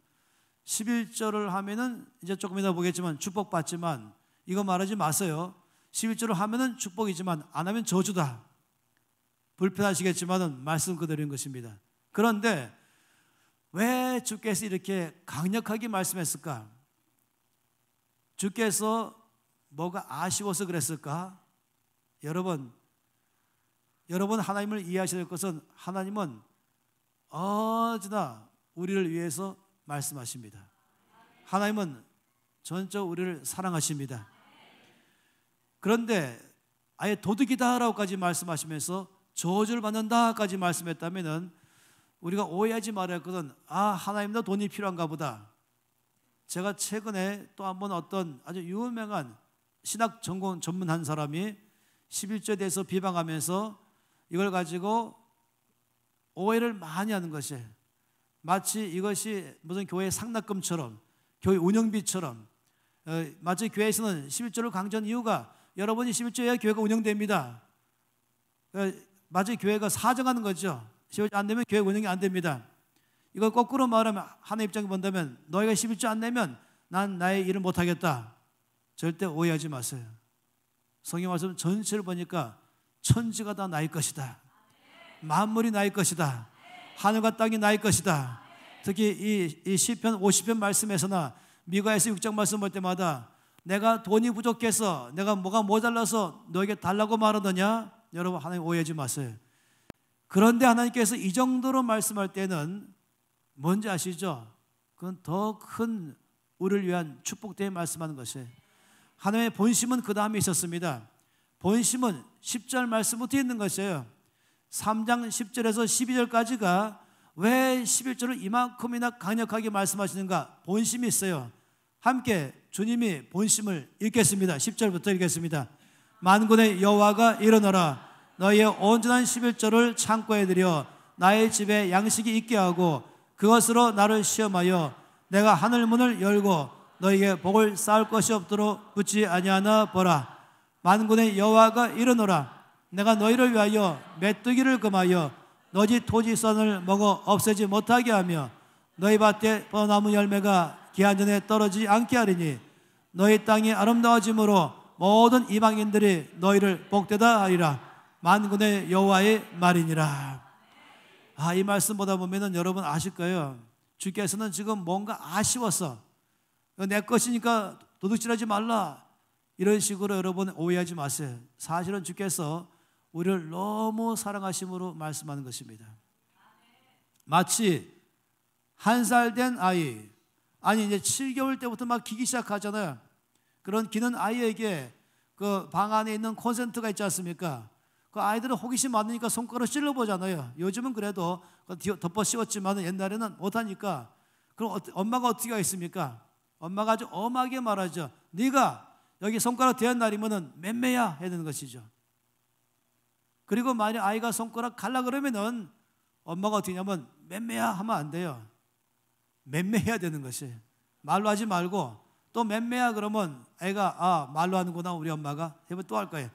11조를 하면은 이제 조금 이따 보겠지만 축복받지만 이거 말하지 마세요. 11조를 하면은 축복이지만 안 하면 저주다. 불편하시겠지만은 말씀 그대로인 것입니다. 그런데 왜 주께서 이렇게 강력하게 말씀했을까? 주께서 뭐가 아쉬워서 그랬을까? 여러분 하나님을 이해하셔야 될 것은 하나님은 언제나 우리를 위해서 말씀하십니다. 하나님은 전적 우리를 사랑하십니다. 그런데 아예 도둑이다라고까지 말씀하시면서 저주를 받는다까지 말씀했다면은 우리가 오해하지 말아야 할 것은 하나님도 돈이 필요한가 보다. 제가 최근에 또 한 번 어떤 아주 유명한 신학 전문한 사람이 11조에 대해서 비방하면서 이걸 가지고 오해를 많이 하는 것이에요. 마치 이것이 무슨 교회 상납금처럼 교회 운영비처럼 마치 교회에서는 11조를 강조한 이유가 여러분이 11조여야 교회가 운영됩니다. 마치 교회가 사정하는 거죠. 11조 안 되면 교회 운영이 안 됩니다. 이걸 거꾸로 말하면 하나님 입장에 본다면 너희가 11조 안 내면 난 나의 일을 못하겠다. 절대 오해하지 마세요. 성경 말씀 전체를 보니까 천지가 다 나의 것이다. 만물이 나의 것이다. 하늘과 땅이 나의 것이다. 특히 이 시편 50편 말씀에서나 미가에서 6장 말씀 볼 때마다 내가 돈이 부족해서 내가 뭐가 모자라서 너에게 달라고 말하더냐? 여러분, 하나님 오해하지 마세요. 그런데 하나님께서 이 정도로 말씀할 때는 뭔지 아시죠? 그건 더 큰 우리를 위한 축복 때문에 말씀하는 것이에요. 하나님의 본심은 그 다음에 있었습니다. 본심은 10절 말씀부터 있는 것이에요. 3장 10절에서 12절까지가 왜 11절을 이만큼이나 강력하게 말씀하시는가? 본심이 있어요. 함께 주님이 본심을 읽겠습니다. 10절부터 읽겠습니다. 만군의 여호와가 일어나라. 너희의 온전한 11절을 창고에 들여 나의 집에 양식이 있게 하고 그것으로 나를 시험하여 내가 하늘 문을 열고 너희에게 복을 쌓을 것이 없도록 붙지 아니하나 보라. 만군의 여호와가 일어나라. 내가 너희를 위하여 메뚜기를 금하여 너희 토지선을 먹어 없애지 못하게 하며 너희 밭에 뻐나무 열매가 기한 전에 떨어지지 않게 하리니 너희 땅이 아름다워짐으로 모든 이방인들이 너희를 복되다 하리라. 만군의 여호와의 말이니라. 이 말씀 보다 보면은 여러분 아실 거예요. 주께서는 지금 뭔가 아쉬워서 내 것이니까 도둑질하지 말라 이런 식으로 여러분 오해하지 마세요. 사실은 주께서 우리를 너무 사랑하심으로 말씀하는 것입니다. 마치 1살 된 아이, 아니 이제 7개월 때부터 막 기기 시작하잖아요. 그런 기는 아이에게 그 방 안에 있는 콘센트가 있지 않습니까? 그 아이들은 호기심 많으니까 손가락 찔러보잖아요. 요즘은 그래도 덮어 씌웠지만 옛날에는 못하니까. 그럼 엄마가 어떻게 하겠습니까? 엄마가 아주 엄하게 말하죠. 네가 여기 손가락 대한 날이면은 맴매야 해야 되는 것이죠. 그리고 만약 아이가 손가락 갈라 그러면은 엄마가 어떻게 하냐면 맴매야 하면 안 돼요. 맴매해야 되는 것이에요. 말로 하지 말고 또 맴매야 그러면 애가 말로 하는구나 우리 엄마가 해보면 또 할 거예요.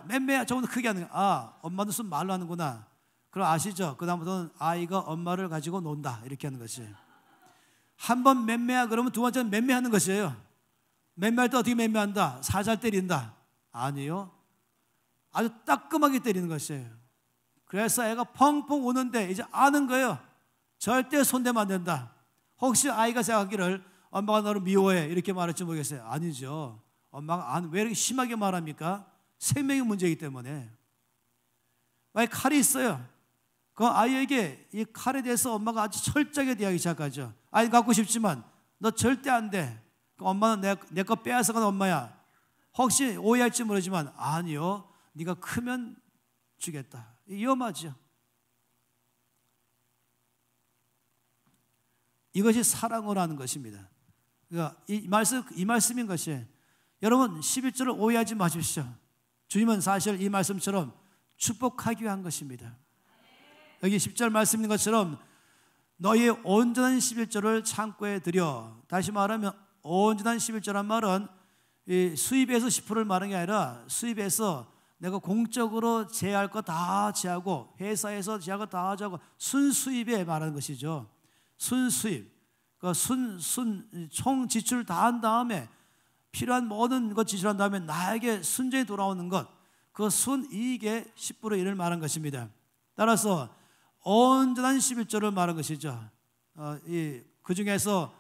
맴매야 조금 더 크게 하는 거예요. 엄마는 무슨 말로 하는구나. 그럼 아시죠? 그 다음부터는 아이가 엄마를 가지고 논다 이렇게 하는 것이에요. 한 번 맴매야 그러면 두 번째는 맴매하는 것이에요. 맴매할 때 어떻게 맴매한다? 살살 때린다? 아니요. 아주 따끔하게 때리는 것이에요. 그래서 애가 펑펑 우는데 이제 아는 거예요. 절대 손대면 안 된다. 혹시 아이가 생각하기를 엄마가 너를 미워해 이렇게 말할지 모르겠어요. 아니죠. 엄마가 왜 이렇게 심하게 말합니까? 생명의 문제이기 때문에. 만약 칼이 있어요. 그 아이에게 이 칼에 대해서 엄마가 아주 철저하게 대하기 시작하죠. 아이 갖고 싶지만 너 절대 안 돼. 엄마는 내 거 빼앗아간 엄마야. 혹시 오해할지 모르지만 아니요. 네가 크면 주겠다. 위험하죠. 이것이 사랑으로 하는 것입니다. 그러니까 이 말씀인 것이 여러분 11절을 오해하지 마십시오. 주님은 사실 이 말씀처럼 축복하기 위한 것입니다. 여기 10절 말씀인 것처럼 너희의 온전한 11절을 창고에 들여. 다시 말하면 온전한 11절란 말은 이 수입에서 10%를 말하는 게 아니라 수입에서 내가 공적으로 제할 거 다 제하고 회사에서 제할 거 다 제하고 순수입에 말하는 것이죠. 순수입. 그러니까 총 지출 다 한 다음에 필요한 모든 것 지출한 다음에 나에게 순전히 돌아오는 것, 그 순이익의 10분의 1을 말한 것입니다. 따라서 온전한 11조를 말한 것이죠. 그 중에서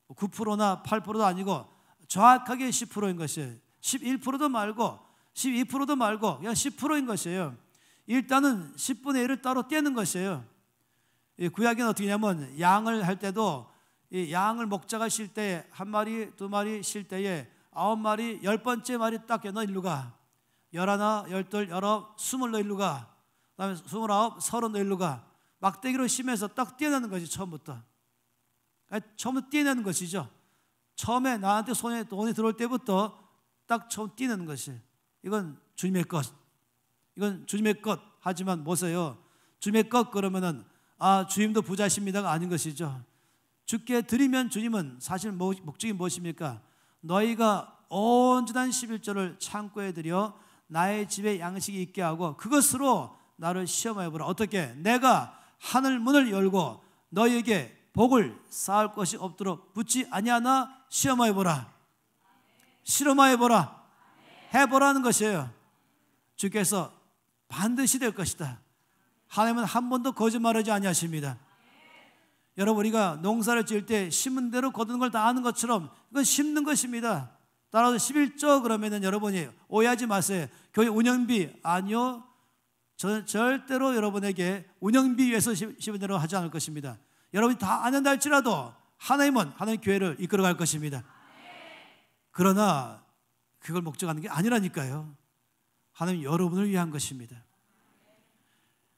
9%나 8%도 아니고 정확하게 10%인 것이에요. 11%도 말고 12%도 말고 그냥 10%인 것이에요. 일단은 10분의 1을 따로 떼는 것이에요. 구약에는 어떻게 하냐면 양을 할 때도 이 양을 목자가 쉴 때 한 마리, 두 마리 쉴 때에 9마리, 10번째 마리 딱 너 일로 가. 11, 12, 19, 20 너 일로 가. 그 다음에 29, 30 너 일로 가. 막대기로 심해서 딱 떼내는 것이 처음부터. 처음부터 떼내는 것이죠. 처음에 나한테 손에 돈이 들어올 때부터 딱 처음 떼내는 것이. 이건 주님의 것. 이건 주님의 것. 하지만 보세요. 주님의 것 그러면은 주님도 부자십니다가 아닌 것이죠. 주께 드리면 주님은 사실 목적이 무엇입니까? 너희가 온전한 11조를 창고에 들여 나의 집에 양식이 있게 하고 그것으로 나를 시험하여 보라. 어떻게? 내가 하늘 문을 열고 너희에게 복을 쌓을 것이 없도록 붙지 아니하나 시험하여 보라. 실험하여 보라. 해보라는 것이에요. 주께서 반드시 될 것이다. 하나님은 한 번도 거짓말하지 아니하십니다. 여러분, 우리가 농사를 지을 때 심은 대로 거두는 걸 다 아는 것처럼 이건 심는 것입니다. 따라서 11조 그러면은 여러분이 오해하지 마세요. 교회 운영비 아니요. 저는 절대로 여러분에게 운영비 위해서 심은 대로 하지 않을 것입니다. 여러분이 다 안 한다 할지라도 하나님은 하나님 교회를 이끌어갈 것입니다. 그러나 그걸 목적하는 게 아니라니까요. 하나님 여러분을 위한 것입니다.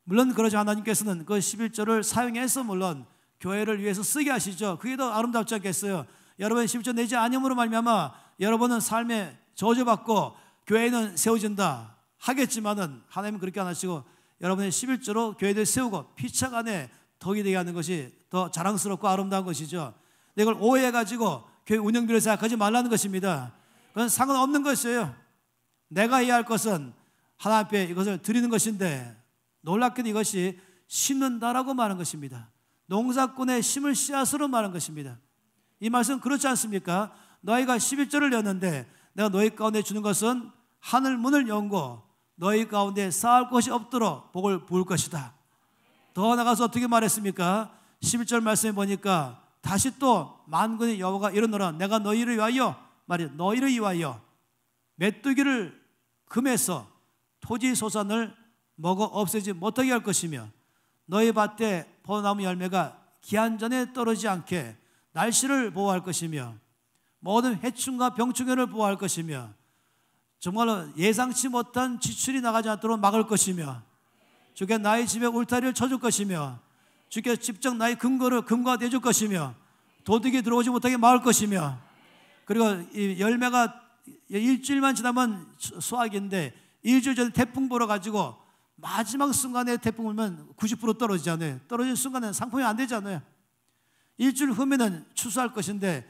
물론 그러지 하나님께서는 그 11조를 사용해서 물론 교회를 위해서 쓰게 하시죠. 그게 더 아름답지 않겠어요? 여러분이 11조 내지 아니함으로 말미암아 여러분은 삶에 저주받고 교회는 세워진다 하겠지만은 하나님은 그렇게 안 하시고 여러분의 11조로 교회를 세우고 피차 간에 덕이 되게 하는 것이 더 자랑스럽고 아름다운 것이죠. 근데 이걸 오해해가지고 교회 운영비를 생각하지 말라는 것입니다. 그건 상관없는 것이에요. 내가 해야 할 것은 하나님 앞에 이것을 드리는 것인데 놀랍게도 이것이 심는다라고 말한 것입니다. 농사꾼의 심을 씨앗으로 말한 것입니다. 이 말씀은 그렇지 않습니까? 너희가 11조를 냈는데 내가 너희 가운데 주는 것은 하늘 문을 열고 너희 가운데 쌓을 것이 없도록 복을 부을 것이다. 더 나가서 어떻게 말했습니까? 11절 말씀에 보니까 다시 또 만군의 여호와가 이르노라 내가 너희를 위하여 말이야 너희를 위하여 메뚜기를 금해서 토지 소산을 먹어 없애지 못하게 할 것이며 너희 밭에 포도나무 열매가 기한 전에 떨어지지 않게 날씨를 보호할 것이며 모든 해충과 병충해를 보호할 것이며 정말로 예상치 못한 지출이 나가지 않도록 막을 것이며 주께 나의 집에 울타리를 쳐줄 것이며 주께 직접 나의 금고를 금고가 줄 것이며 도둑이 들어오지 못하게 막을 것이며 그리고 이 열매가 일주일만 지나면 수확인데 일주일 전에 태풍 불어 가지고 마지막 순간에 태풍 불면 90% 떨어지잖아요. 떨어진 순간에는 상품이 안 되잖아요. 일주일 후면은 추수할 것인데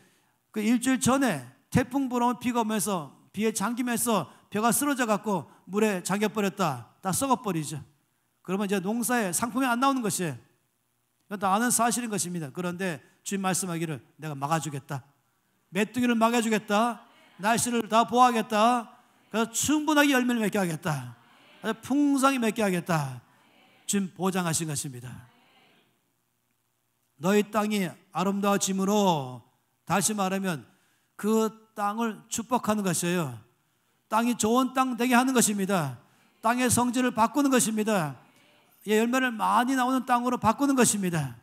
그 일주일 전에 태풍 불어오면 비가 오면서 비에 잠기면서 벼가 쓰러져 갖고 물에 잠겨버렸다. 다 썩어버리죠. 그러면 이제 농사에 상품이 안 나오는 것이에요. 이건 다 아는 사실인 것입니다. 그런데 주님 말씀하기를 내가 막아주겠다. 메뚜기를 막아주겠다. 날씨를 다 보호하겠다. 그래서 충분하게 열매를 맺게 하겠다. 풍성히 맺게 하겠다. 주님 보장하신 것입니다. 너희 땅이 아름다워짐으로 다시 말하면 그 땅을 축복하는 것이에요. 땅이 좋은 땅 되게 하는 것입니다. 땅의 성질을 바꾸는 것입니다. 열매를 많이 나오는 땅으로 바꾸는 것입니다.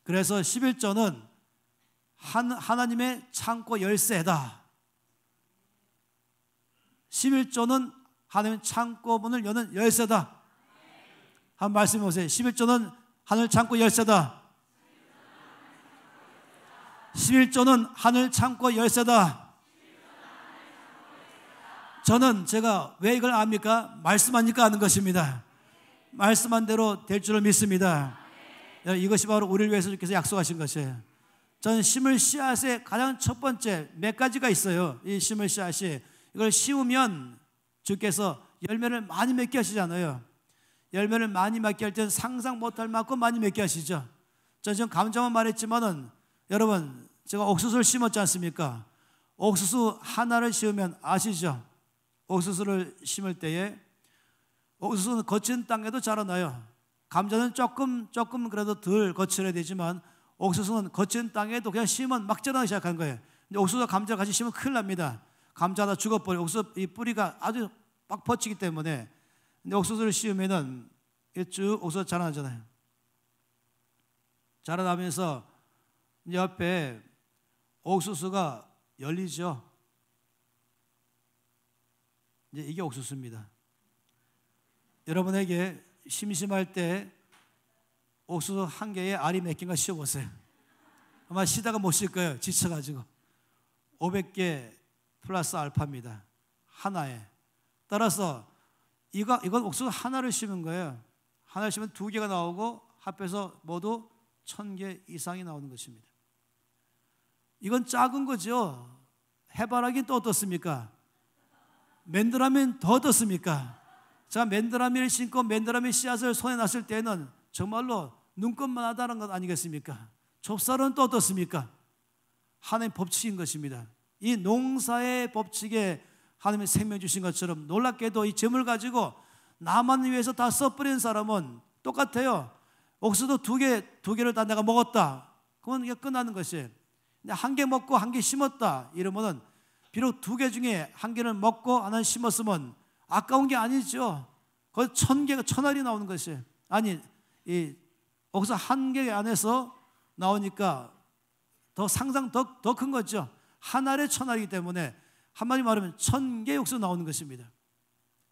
그래서 11조는 하나님의 창고 열쇠다. 11조는 하나님의 창고 문을 여는 열쇠다. 한 말씀해 보세요. 11조는 하늘 창고 열쇠다. 11조는 하늘 창고 열쇠다. 저는 제가 왜 이걸 압니까? 말씀하니까 아는 것입니다. 말씀한 대로 될 줄을 믿습니다. 이것이 바로 우리를 위해서 주께서 약속하신 것이에요. 저는 심을 씨앗의 가장 첫 번째 몇 가지가 있어요. 이 심을 씨앗이 이걸 심으면 주께서 열매를 많이 맺게 하시잖아요. 열매를 많이 맺게 할 때는 상상 못할 만큼 많이 맺게 하시죠. 저는 지금 감정만 말했지만은 여러분 제가 옥수수를 심었지 않습니까? 옥수수 하나를 심으면 아시죠? 옥수수를 심을 때에 옥수수는 거친 땅에도 자라나요. 감자는 조금 그래도 덜 거칠어야 되지만 옥수수는 거친 땅에도 그냥 심으면 막 자라기 시작한 거예요. 근데 옥수수와 감자 같이 심으면 큰일 납니다. 감자 하나 죽어버려. 옥수수 이 뿌리가 아주 막 퍼지기 때문에. 근데 옥수수를 씌우면은 쭉 옥수수 자라나잖아요. 자라나면서 옆에 옥수수가 열리죠. 이제 이게 옥수수입니다. 여러분에게 심심할 때 옥수수 한 개에 알이 몇 개인가 씌워보세요. 아마 쉬다가 못 쉴 거예요. 지쳐가지고. 500개 플러스 알파입니다. 하나에. 따라서 이건 옥수수 하나를 심은 거예요. 하나를 심으면 2개가 나오고 합해서 모두 1000개 이상이 나오는 것입니다. 이건 작은 거죠. 해바라기는 또 어떻습니까? 맨드라미는 더 어떻습니까? 제가 맨드라미를 심고 맨드라미 씨앗을 손에 놨을 때는 정말로 눈곱만 하다는 것 아니겠습니까? 좁쌀은 또 어떻습니까? 하나님의 법칙인 것입니다. 이 농사의 법칙에 하나님의 생명 주신 것처럼 놀랍게도 이 재물 가지고 나만 위해서 다 써버린 사람은 똑같아요. 옥수수 두 개를 다 내가 먹었다. 그건 이게 끝나는 것이에요. 근데 한 개 먹고 한 개 심었다 이러면은 비록 두 개 중에 한 개를 먹고 하나는 심었으면 아까운 게 아니죠. 거의 1000개가 1000알이 나오는 것이에요. 아니 이 옥수수 한 개 안에서 나오니까 더 상상 더 큰 거죠. 한 알에 1000알이기 때문에 한마디 말하면 1000개 옥수수 나오는 것입니다.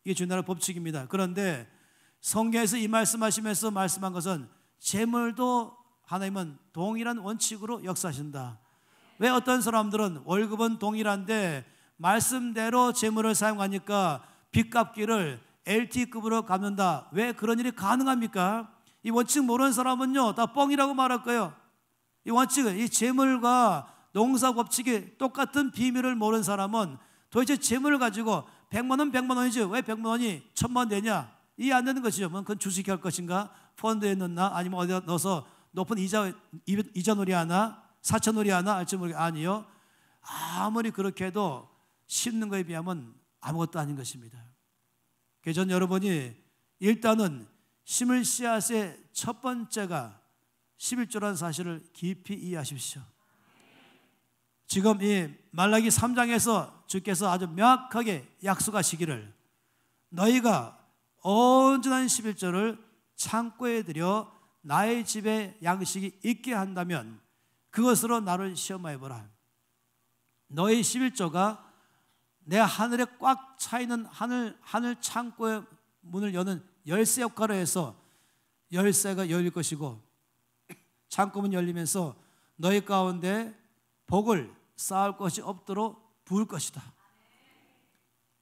이게 주나라의 법칙입니다. 그런데 성경에서 이 말씀하시면서 말씀한 것은 재물도 하나님은 동일한 원칙으로 역사하신다. 왜 어떤 사람들은 월급은 동일한데 말씀대로 재물을 사용하니까 빚 갚기를 LT급으로 갚는다. 왜 그런 일이 가능합니까? 이 원칙 모르는 사람은요 다 뻥이라고 말할 거예요. 이 원칙은 이 재물과 농사 법칙이 똑같은 비밀을 모르는 사람은 도대체 재물을 가지고 100만 원 100만 원이지 왜 100만 원이 1000만 원 되냐 이해 안 되는 것이죠. 그건 주식할 것인가 펀드에 넣나 아니면 어디다 넣어서 높은 이자 놀이 하나 사채 놀이 하나 알지 모르게 아니요. 아무리 그렇게 해도 심는 거에 비하면 아무것도 아닌 것입니다. 그래서 전 여러분이 일단은 심을 씨앗의 첫 번째가 11조라는 사실을 깊이 이해하십시오. 지금 이 말라기 3장에서 주께서 아주 명확하게 약속하시기를 너희가 온전한 11조를 창고에 들여 나의 집에 양식이 있게 한다면 그것으로 나를 시험하여 보라. 너희 11조가 내 하늘에 꽉 차있는 하늘 창고의 문을 여는 열쇠 역할을 해서 열쇠가 열릴 것이고 창고문 열리면서 너희 가운데 복을 쌓을 것이 없도록 부을 것이다.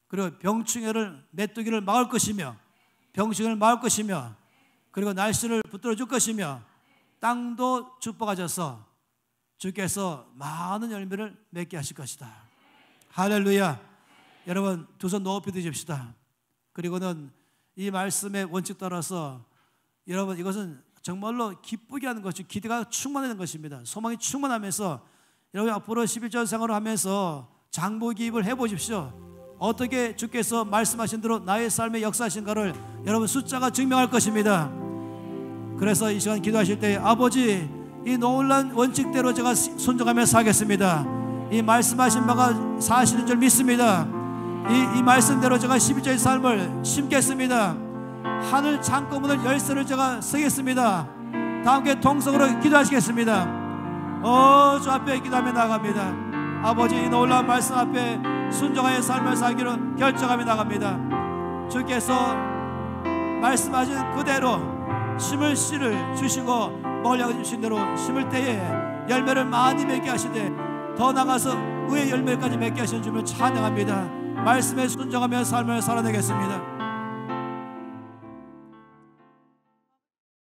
그리고 병충해를 메뚜기를 막을 것이며 병충해를 막을 것이며 그리고 날씨를 붙들어 줄 것이며 땅도 축복하셔서 주께서 많은 열매를 맺게 하실 것이다. 할렐루야. 여러분 두 손 높이 드십시다. 그리고는 이 말씀의 원칙 따라서 여러분 이것은 정말로 기쁘게 하는 것이 기대가 충만하는 것입니다. 소망이 충만하면서 여러분 앞으로 11조 생활을 하면서 장보기입을 해보십시오. 어떻게 주께서 말씀하신 대로 나의 삶에 역사하신가를 여러분 숫자가 증명할 것입니다. 그래서 이 시간 기도하실 때 아버지 이 놀라운 원칙대로 제가 순종하며 살겠습니다. 이 말씀하신 바가 사실인 줄 믿습니다. 이 말씀대로 제가 11조의 삶을 심겠습니다. 하늘 창고문을 열쇠를 제가 쓰겠습니다. 다 함께 통성으로 기도하시겠습니다. 주 앞에 기도하며 나갑니다. 아버지 이 놀라운 말씀 앞에 순종하여 삶을 살기로 결정하며 나갑니다. 주께서 말씀하신 그대로 심을 씨를 주시고 먹으려고 주신 대로 심을 때에 열매를 많이 맺게 하시되 더 나가서 의의 열매까지 맺게 하시는 주님을 찬양합니다. 말씀에 순종하며 삶을 살아내겠습니다.